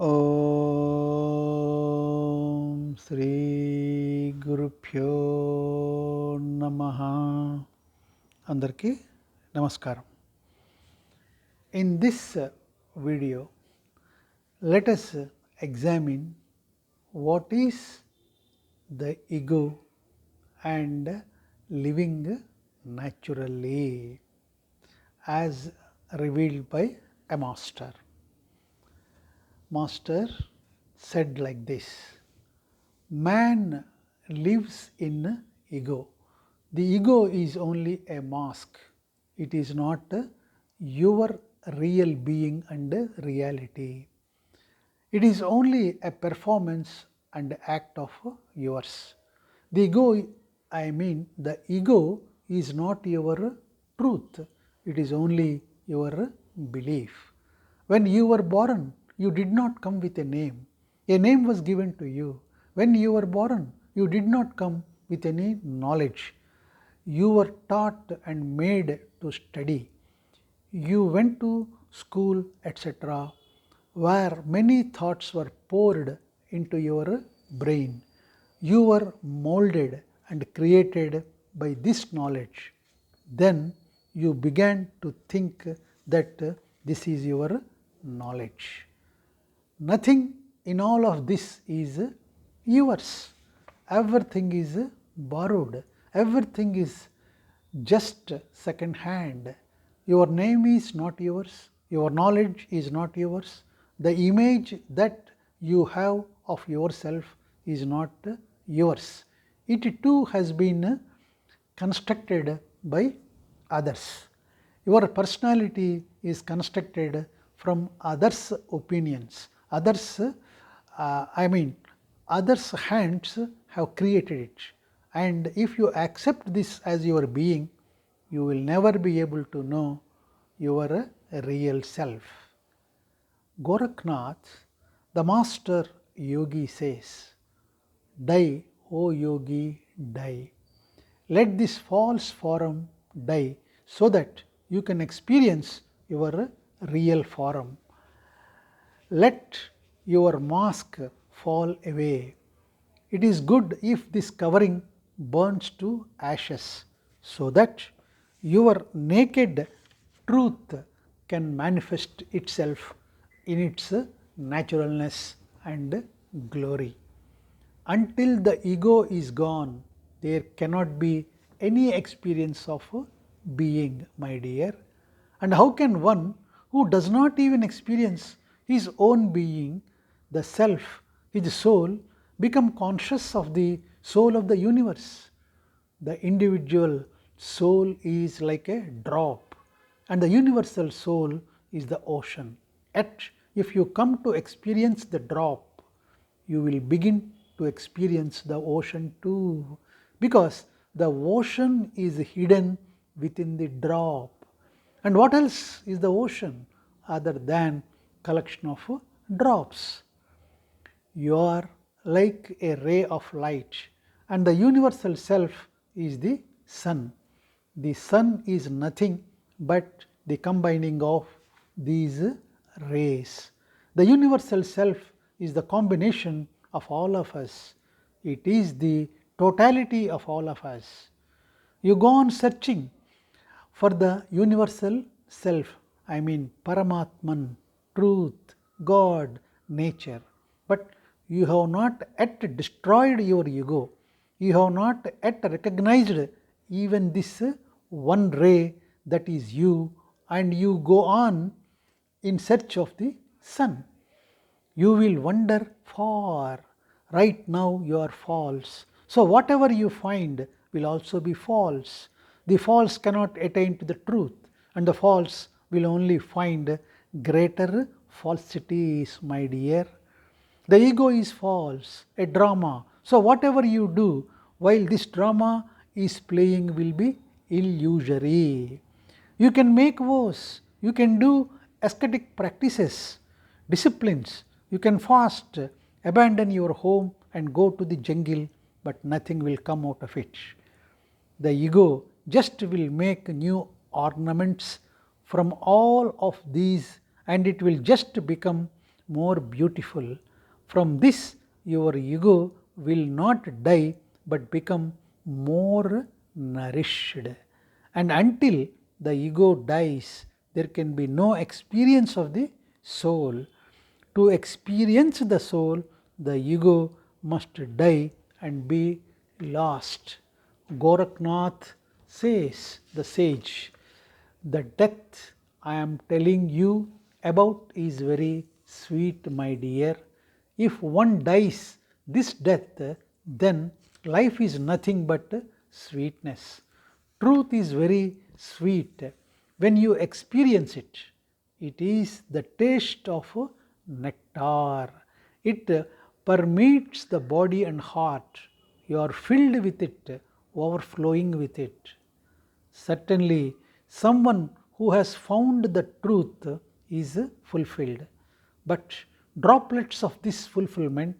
ఓం శ్రీ గురుభ్యో నమః. అందరికీ నమస్కారం. In this video, let us examine what is the ego and living naturally as revealed by a master. Master said like this: man lives in ego. The ego is only a mask. It is not your real being and reality. It is only a performance and act of yours. The ego, the ego is not your truth. It is only your belief. When you were born, you did not come with a name. A name was given to you. When you were born, you did not come with any knowledge. You were taught and made to study. You went to school, etc., where many thoughts were poured into your brain. You were molded and created by this knowledge. Then you began to think that this is your knowledge. Nothing in all of this is yours. Everything is borrowed. Everything is just second hand. Your name is not yours. Your knowledge is not yours. The image that you have of yourself is not yours. It too has been constructed by others. Your personality is constructed from others' opinions. Others' hands have created it. And if you accept this as your being, you will never be able to know your real self. Gorakhnath, the master yogi, says, "Die, O yogi, die. Let this false form die so that you can experience your real form. Let your mask fall away. It is good if this covering burns to ashes so that your naked truth can manifest itself in its naturalness and glory. Until the ego is gone, there cannot be any experience of being, my dear. And how can one who does not even experience his own being, the self, his soul, become conscious of the soul of the universe? The individual soul is like a drop, and the universal soul is the ocean. Yet, if you come to experience the drop, you will begin to experience the ocean too, because the ocean is hidden within the drop. And what else is the ocean other than collection of drops? You are like a ray of light, and the universal self is the sun. The sun is nothing but the combining of these rays. The universal self is the combination of all of us. It is the totality of all of us. You go on searching for the universal self, Paramatman, truth, God, nature. But you have not yet destroyed your ego. You have not yet recognized even this one ray that is you, and you go on in search of the sun. You will wander far. Right now you are false. So whatever you find will also be false. The false cannot attain to the truth, and the false will only find greater falsities, my dear. The ego is false, a drama. So whatever you do while this drama is playing will be illusory. You can make vows, you can do ascetic practices, disciplines, you can fast, abandon your home and go to the jungle, but nothing will come out of it. The ego just will make new ornaments from all of these, and it will just become more beautiful. From this, your ego will not die but become more nourished. And until the ego dies, there can be no experience of the soul. To experience the soul, the ego must die and be lost. Goraknath says, the sage, the death I am telling you about is very sweet, my dear. If one dies this death, then life is nothing but sweetness. Truth is very sweet when you experience it. It is the taste of nectar. It permeates the body and heart. You are filled with it, overflowing with it. Certainly, someone who has found the truth is fulfilled. But droplets of this fulfillment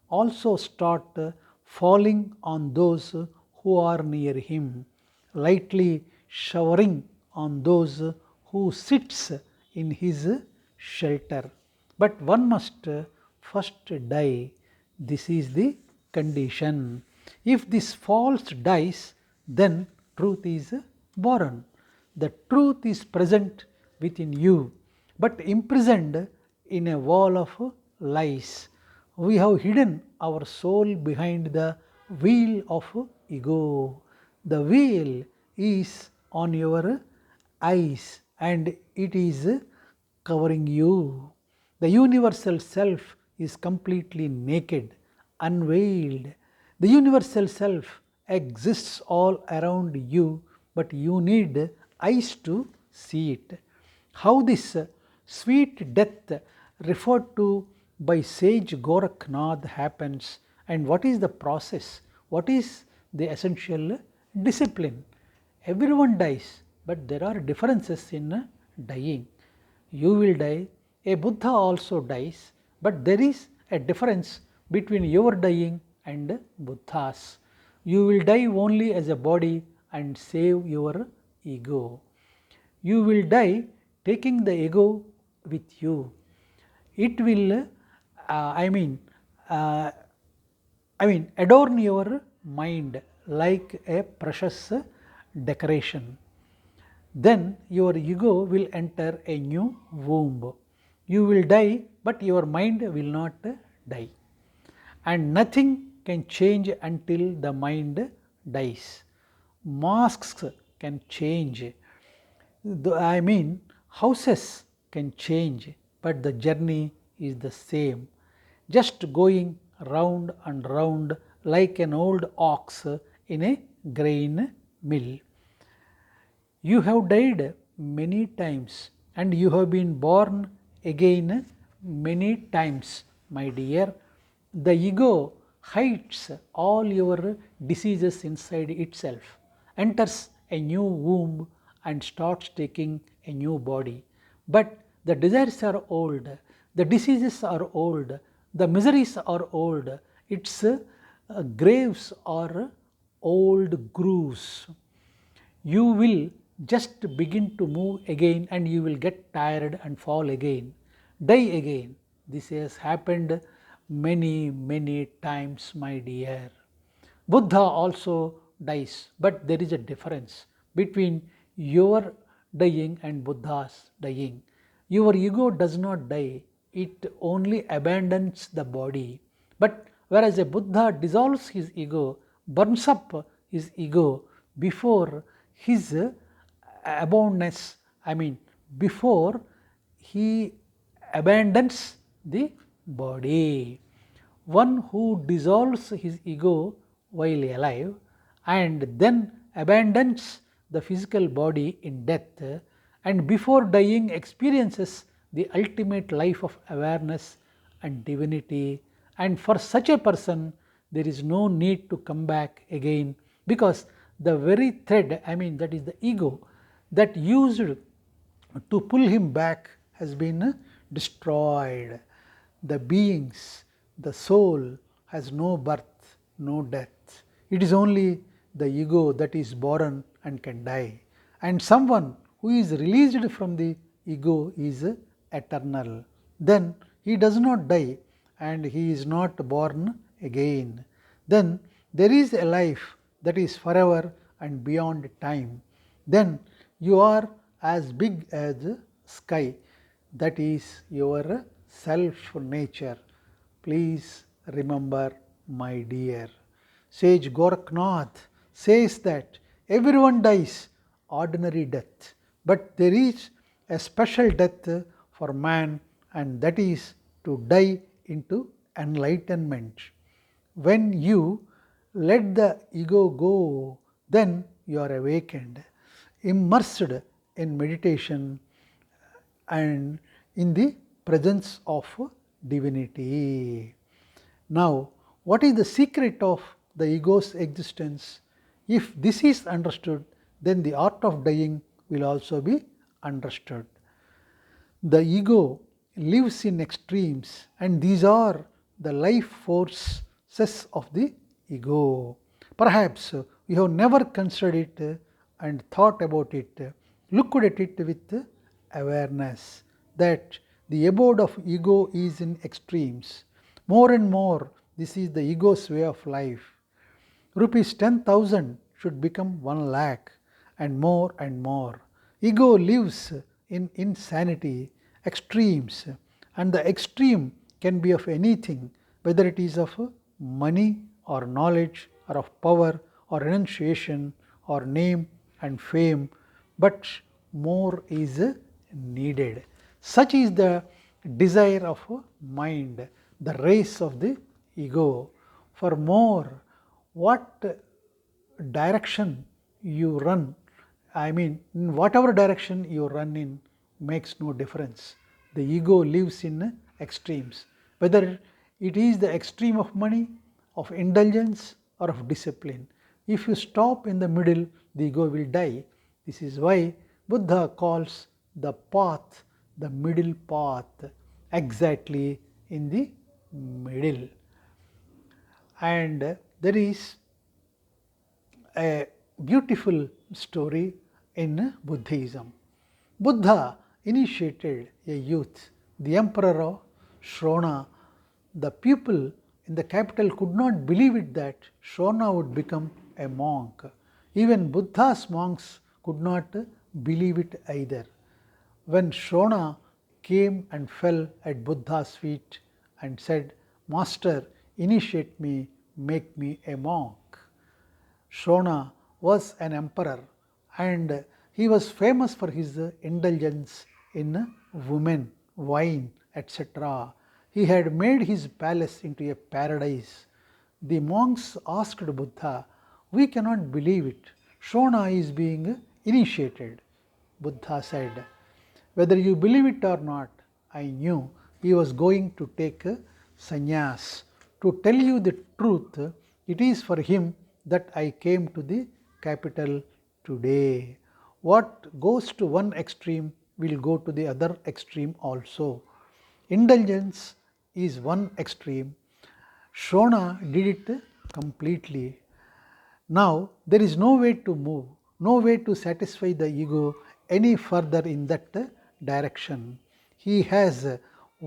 also start falling on those who are near him, lightly showering on those who sits in his shelter. But one must first die. This is the condition. If this false dies, then truth is born. The truth is present within you, but imprisoned in a wall of lies. We have hidden our soul behind the veil of ego. The veil is on your eyes and it is covering you. The universal self is completely naked, unveiled. The universal self exists all around you, but you need eyes to see it. How this sweet death referred to by sage Goraknath happens, and what is the process? What is the essential discipline? Everyone dies, but there are differences in dying. You will die, a Buddha also dies, but there is a difference between your dying and Buddha's. You will die only as a body and save your ego. You will die taking the ego with you. It will, uh, adorn your mind like a precious decoration. Then your ego will enter a new womb. You will die, but your mind will not die. And nothing can change until the mind dies. Masks can change. Houses can change, but the journey is the same. Just going round and round like an old ox in a grain mill. You have died many times and you have been born again many times, my dear. The ego hides all your diseases inside itself, enters a new womb and starts taking a new body. But the desires are old, the diseases are old, the miseries are old, its graves are old grooves. You will just begin to move again and you will get tired and fall again, die again. This has happened many times, my dear. Buddha also dies, but there is a difference between your dying and Buddha's dying. Your ego does not die, it only abandons the body. But whereas a Buddha dissolves his ego, burns up his ego before his aboundness, before he abandons the body. One who dissolves his ego while alive and then abandons the physical body in death and before dying experiences the ultimate life of awareness and divinity, and for such a person there is no need to come back again, because the very thread, that is the ego, that used to pull him back has been destroyed. The beings, the soul has no birth, no death. It is only the ego that is born and can die. And someone who is released from the ego is eternal. Then he does not die and he is not born again. Then there is a life that is forever and beyond time. Then you are as big as sky, that is your self nature. Please remember, my dear. Sage Gorakhnath says that everyone dies ordinary death, but there is a special death for man, and that is to die into enlightenment. When you let the ego go, then you are awakened, immersed in meditation and in the presence of divinity. Now, what is the secret of the ego's existence? If this is understood, then the art of dying will also be understood. The ego lives in extremes, and these are the life forces of the ego. Perhaps you have never considered it and thought about it, looked at it with awareness that the abode of ego is in extremes. More and more, this is the ego's way of life. Rupees 10,000 should become 1 lakh, and more and more. Ego lives in insanity, extremes, and the extreme can be of anything, whether it is of money or knowledge or of power or renunciation or name and fame, but more is needed. Such is the desire of mind, the race of the ego. For more, what direction you run, in whatever direction you run in makes no difference. The ego lives in extremes, whether it is the extreme of money, of indulgence, or of discipline. If you stop in the middle, the ego will die. This is why Buddha calls the path the middle path, exactly in the middle. And there is a beautiful story in Buddhism. Buddha initiated a youth, the emperor of Shrona. The people in the capital could not believe it that Shrona would become a monk. Even Buddha's monks could not believe it either. When Shrona came and fell at Buddha's feet and said, "Master, initiate me, make me a monk." Shrona was an emperor and he was famous for his indulgence in women, wine, etc. He had made his palace into a paradise. The monks asked Buddha, "We cannot believe it. Shrona is being initiated." Buddha said, "Whether you believe it or not, I knew he was going to take sannyas. To tell you the truth, it is for him that I came to the capital today." What goes to one extreme will go to the other extreme also. Indulgence is one extreme. Shrona did it completely. Now there is no way to move, no way to satisfy the ego any further in that direction. He has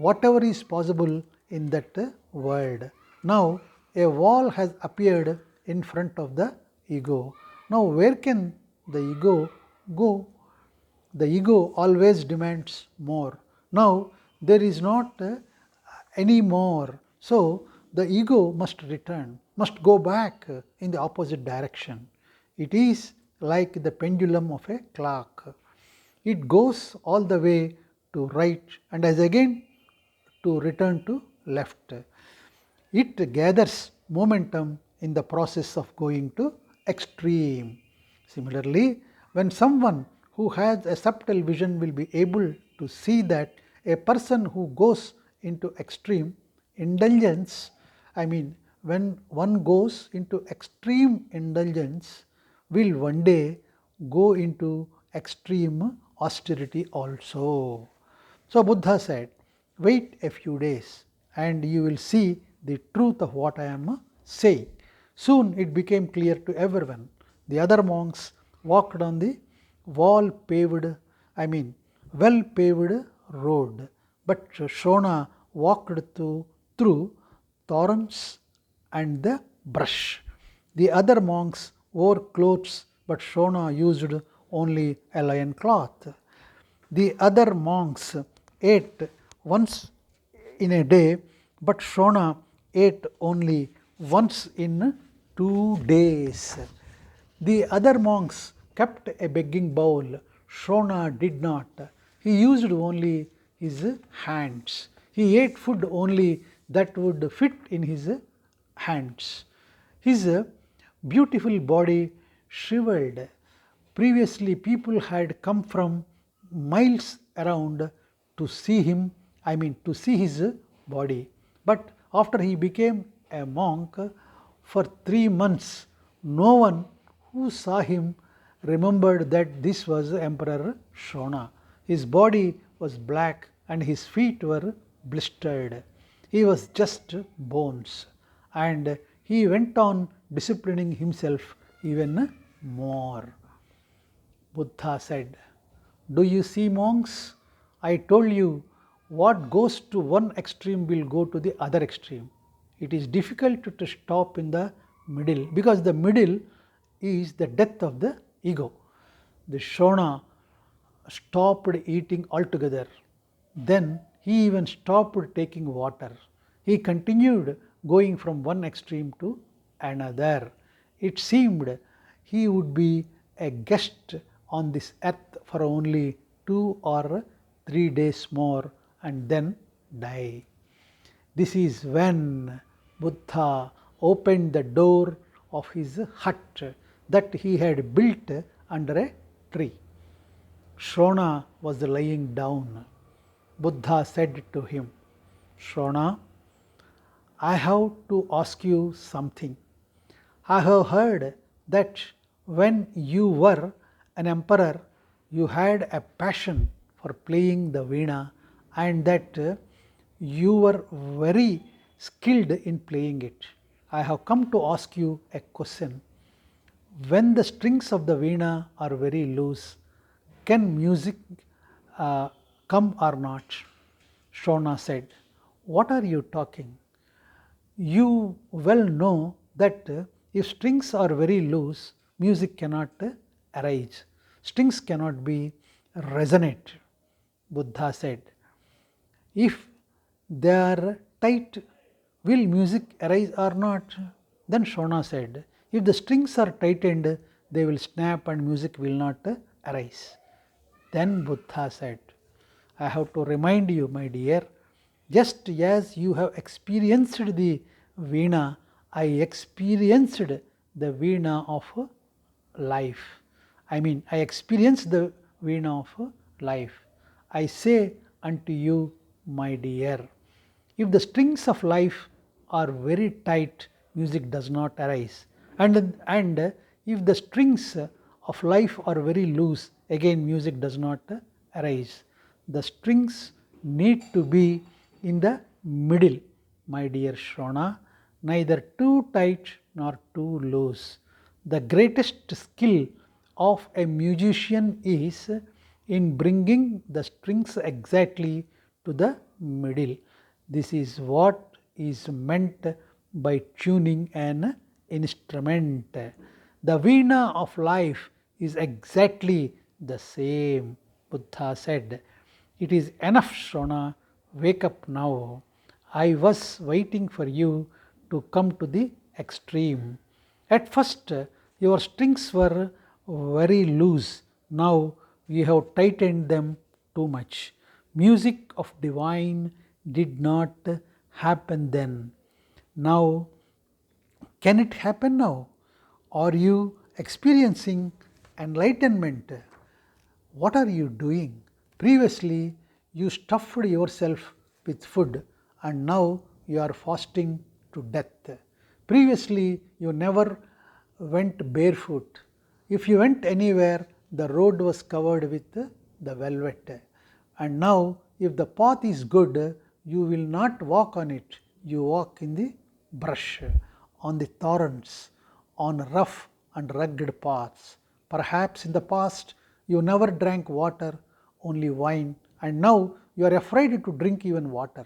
whatever is possible in that world. Now a wall has appeared in front of the ego. Now where can the ego go? The ego always demands more. Now there is not any more. So the ego must return, must go back in the opposite direction. It is like the pendulum of a clock. It goes all the way to right and as again to return to left. It gathers momentum in the process of going to extreme. Similarly, when someone who has a subtle vision will be able to see that a person who goes into extreme indulgence, when one goes into extreme indulgence, will one day go into extreme austerity also. So Buddha said, "Wait a few days and you will see the truth of what I am saying." Soon it became clear to everyone. The other monks walked on the well paved road, but Shrona walked through thorns and the brush. The other monks wore clothes, but Shona used only a lion cloth. The other monks ate once in a day, but Shona ate only once in 2 days. The other monks kept a begging bowl. Shona did not. He used only his hands. He ate food only that would fit in his hands. His beautiful body shriveled. Previously, people had come from miles around to see him, to see his body. But after he became a monk, for 3 months, no one who saw him remembered that this was Emperor Shona. His body was black and his feet were blistered. He was just bones, and he went on disciplining himself even more. Buddha said, "Do you see, monks? I told you what goes to one extreme will go to the other extreme. It is difficult to stop in the middle, because the middle is the death of the ego." The Shona stopped eating altogether. Then he even stopped taking water. He continued going from one extreme to another. It seemed he would be a guest on this earth for only 2 or 3 days more and then die. This is when Buddha opened the door of his hut that he had built under a tree. Shona was lying down. Buddha said to him, "Shona, I have to ask you something. I have heard that when you were an emperor, you had a passion for playing the veena and that you were very skilled in playing it. I have come to ask you a question. When the strings of the veena are very loose, can music come or not?" Shona said, "What are you talking? You well know that if strings are very loose, music cannot arise. Strings cannot be resonate." Buddha said, "If they are tight, will music arise or not?" Then Shona said, "If the strings are tightened, they will snap and music will not arise." Then Buddha said, "I have to remind you, my dear, just as you have experienced the veena, I experienced the veena of life. I experienced the veena of life. I say unto you, my dear, if the strings of life are very tight, music does not arise. And if the strings of life are very loose, again music does not arise. The strings need to be in the middle, my dear Shona, neither too tight nor too loose. The greatest skill of a musician is in bringing the strings exactly to the middle. This is what is meant by tuning an instrument. The veena of life is exactly the same." Buddha said, "It is enough, Shona. Wake up now. I was waiting for you to come to the extreme. At first, your strings were very loose. Now you have tightened them too much. Music of divine did not happen then. Now, can it happen now? Are you experiencing enlightenment? What are you doing? Previously, you stuffed yourself with food and now you are fasting to death. Previously, you never went barefoot. If you went anywhere, the road was covered with the velvet. And now, if the path is good, you will not walk on it. You walk in the brush, on the thorns, on rough and rugged paths. Perhaps in the past you never drank water, only wine, and now you are afraid to drink even water.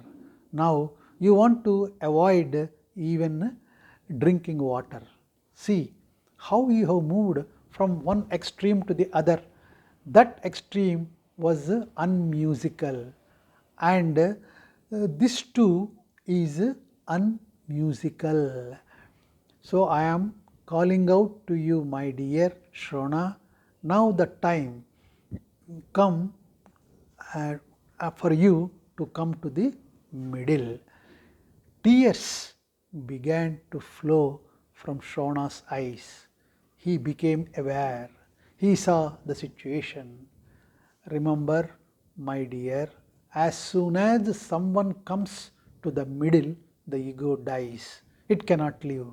Now you want to avoid even drinking water. See how you have moved from one extreme to the other. That extreme was unmusical, and this too is unmusical. So I am calling out to you, my dear Shrona, now the time come for you to come to the middle. Tears began to flow from Shrona's eyes. He became aware. He saw the situation. Remember, my dear, as soon as someone comes to the middle, the ego dies. It cannot live.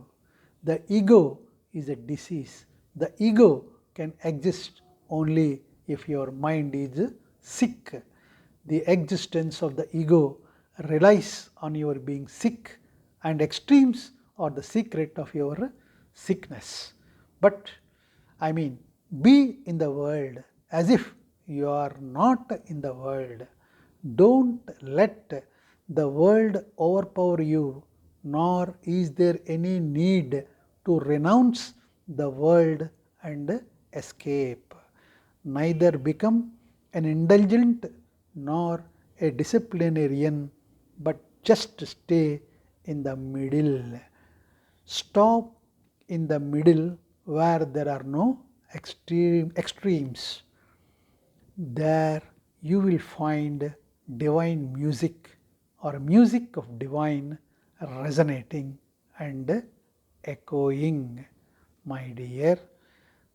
The ego is a disease. The ego can exist only if your mind is sick. The existence of the ego relies on your being sick, and extremes are the secret of your sickness. But I mean, be in the world as if you are not in the world. Don't let the world overpower you, nor is there any need to renounce the world and escape. Neither become an indulgent nor a disciplinarian, but just stay in the middle. Stop in the middle where there are no extremes. There you will find divine music or music of divine resonating and echoing. My dear,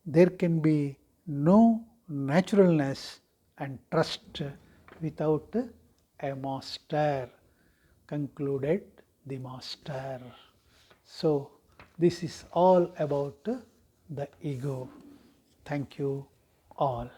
there can be no naturalness and trust without a master, concluded the master. So, this is all about the ego. Thank you all.